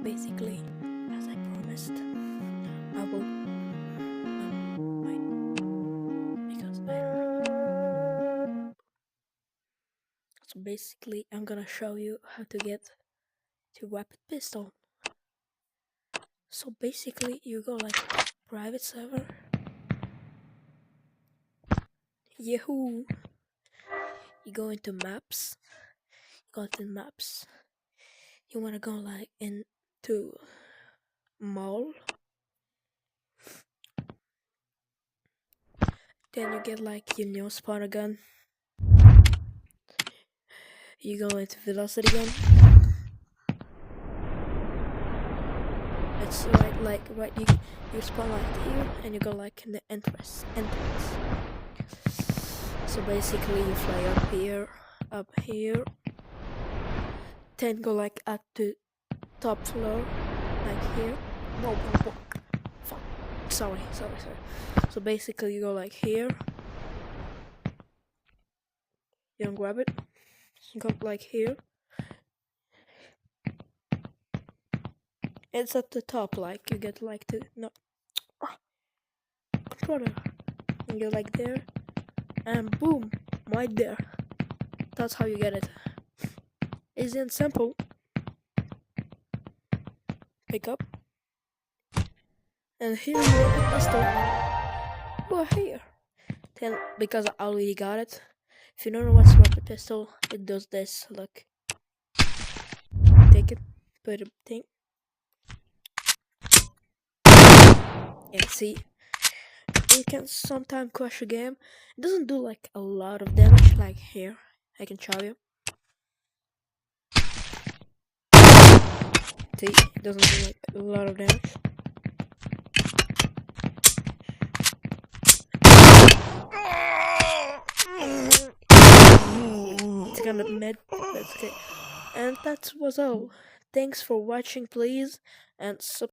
basically, as I promised, I will wait, because so basically I'm gonna show you how to get to weapon pistol. So basically you go like private server, yahoo, you go into maps, you wanna go like into mall, then you get like your new spawner gun, you go into velocity gun, it's right you spawn like here and you go like in the entrance. So basically you fly up here, then go like at the top floor, like here. Whoa. Fuck. Sorry. So basically you go like here, you don't grab it, you go like here. It's at the top, like you get like the controller. You go like there, and boom, right there. That's how you get it. Easy and simple. Pick up, and here you open the store. You are here. Then because I already got it. If you don't know what's weapon pistol, it does this. Look, take it, put a thing. And see, it can sometimes crash a game. It doesn't do like a lot of damage, like here. I can show you. See, it doesn't do like a lot of damage. It's kind of mid, that's okay. And that was all. Thanks for watching, please, and subscribe.